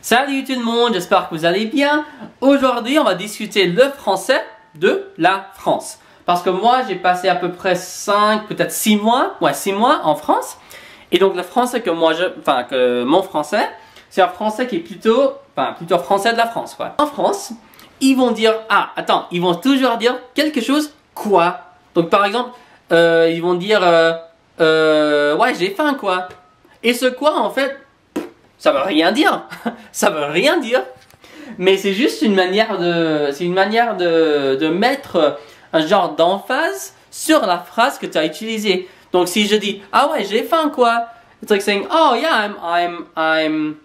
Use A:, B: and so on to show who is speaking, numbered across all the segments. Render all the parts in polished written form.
A: Salut tout le monde, j'espère que vous allez bien. Aujourd'hui, on va discuter le français de la France. Parce que moi, j'ai passé à peu près 5, peut-être 6 mois, 6 mois en France. Et donc, le français que mon français, c'est un français qui est plutôt français de la France, quoi. En France, ils vont dire, ils vont toujours dire quelque chose, quoi. Donc, par exemple, ils vont dire, ouais, j'ai faim, quoi. Et ce quoi, en fait, ça veut rien dire. Ça veut rien dire. Mais c'est juste une manière de mettre un genre d'emphase sur la phrase que tu as utilisée. Donc si je dis ah ouais j'ai faim quoi, it's like saying oh yeah I'm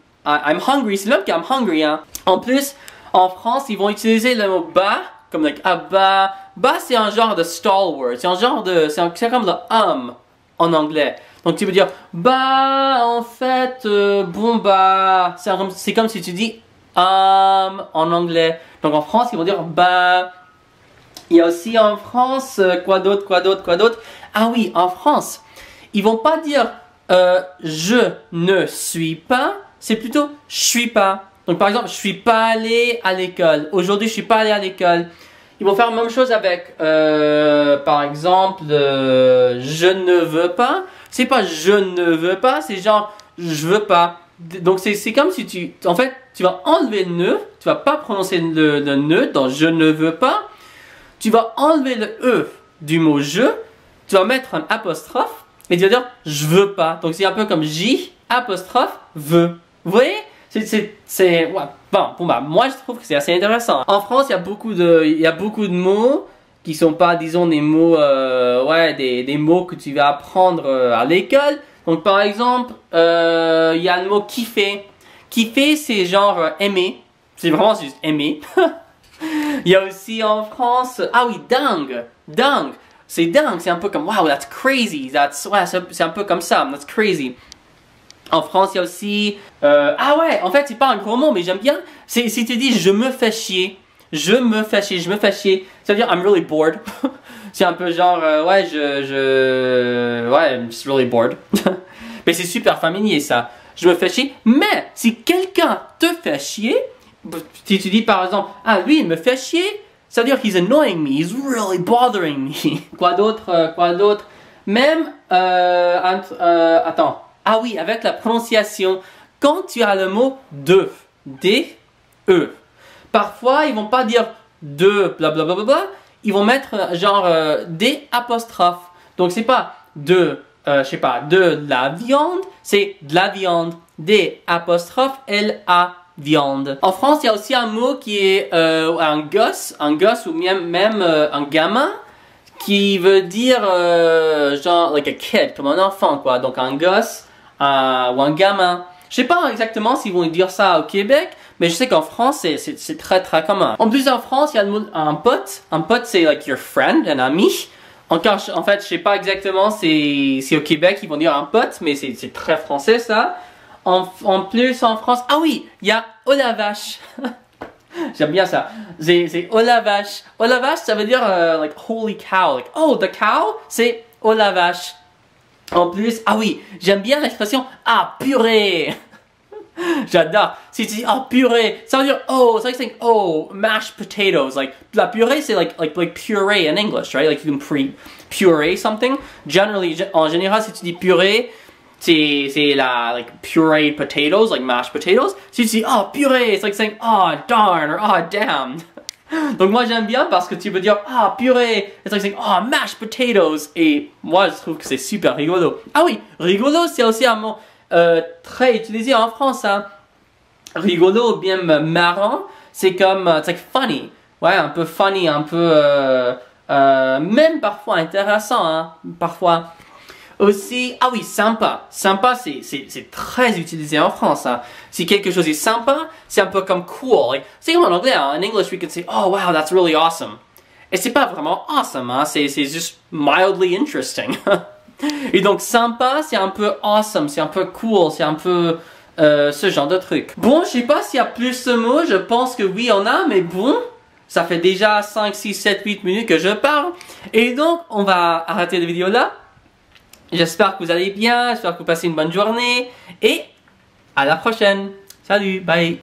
A: hungry. C'est même qu'I'm hungry hein. En plus en France ils vont utiliser le mot bah comme like ah bah c'est un genre de stalwart. C'est comme le en anglais. Donc tu peux dire bah en fait bon bah c'est comme si tu dis en anglais. Donc en France ils vont dire bah. Il y a aussi en France quoi d'autre. Ah oui, en France ils vont pas dire je ne suis pas, c'est plutôt je suis pas. Donc par exemple je suis pas allé à l'école, aujourd'hui je suis pas allé à l'école. Ils vont faire la même chose avec par exemple je ne veux pas. C'est pas je ne veux pas, c'est genre je veux pas. Donc c'est comme si tu vas enlever le ne, tu vas pas prononcer le ne dans je ne veux pas. Tu vas enlever le e du mot je, tu vas mettre un apostrophe et tu vas dire je veux pas. Donc c'est un peu comme j apostrophe veux. Vous voyez? Moi je trouve que c'est assez intéressant. En France, il y a beaucoup de mots qui sont pas, disons, des mots, des mots que tu vas apprendre à l'école. Donc par exemple, il y a le mot kiffer. Kiffer, c'est genre aimer. C'est vraiment juste aimer. Il y a aussi en France, ah oui, dingue. Dingue. C'est dingue, c'est un peu comme wow, that's crazy. C'est un peu comme ça, that's crazy. En France, il y a aussi... en fait, c'est pas un gros mot, mais j'aime bien. Si tu dis « je me fais chier », ça veut dire « I'm really bored ». C'est un peu genre « I'm just really bored ». Mais c'est super familier, ça. Je me fais chier. Mais, si quelqu'un te fait chier, si tu dis par exemple « ah, lui, il me fait chier », ça veut dire « he's annoying me, he's really bothering me ». Quoi d'autre? Même, attends. Ah oui, avec la prononciation, quand tu as le mot de, D-E, parfois ils vont pas dire de blablabla, ils vont mettre genre des apostrophes. Donc c'est pas de, de la viande, c'est de la viande, des apostrophes, L-A, viande. En France, il y a aussi un mot qui est un gosse ou même un gamin, qui veut dire genre like a kid, comme un enfant quoi. Donc un gosse ou un gamin. Je sais pas exactement s'ils vont dire ça au Québec, mais je sais qu'en France c'est très très commun. En plus en France il y a le mot un pote. Un pote c'est like your friend, un ami. Encore en fait je sais pas exactement si au Québec ils vont dire un pote, mais c'est très français ça. En plus en France, ah oui, il y a oh la vache. J'aime bien ça. C'est oh la vache. Oh la vache, ça veut dire like holy cow. Like oh the cow, c'est oh la vache. En plus, ah oui, j'aime bien l'expression ah purée. J'adore. Si tu dis ah purée, ça veut dire oh, it's like saying oh mashed potatoes. Like la purée, c'est like puree in English, right? Like you can puree something. En général, si tu dis purée, c'est la like pureed potatoes, like mashed potatoes. Si tu dis oh purée, it's like saying oh darn or oh damn. Donc moi j'aime bien parce que tu peux dire ah purée, it's like saying oh mashed potatoes. Et moi je trouve que c'est super rigolo. Ah oui, rigolo c'est aussi un mot très utilisé en France. Hein. Rigolo ou bien marrant, c'est comme it's like funny. Ouais, un peu funny, un peu même parfois intéressant. Hein, parfois. Aussi, ah oui, sympa. Sympa, c'est très utilisé en France. Hein. Si quelque chose est sympa, c'est un peu comme cool. Like, c'est comme en anglais. Hein. In English, we can say, oh wow, that's really awesome. Et c'est pas vraiment awesome. Hein. C'est juste mildly interesting. Et donc, sympa, c'est un peu awesome. C'est un peu cool. C'est un peu ce genre de truc. Bon, je sais pas s'il y a plus de mots. Je pense que oui, on a. Mais bon, ça fait déjà 5, 6, 7, 8 minutes que je parle. Et donc, on va arrêter la vidéo là. J'espère que vous allez bien, j'espère que vous passez une bonne journée et à la prochaine. Salut, bye.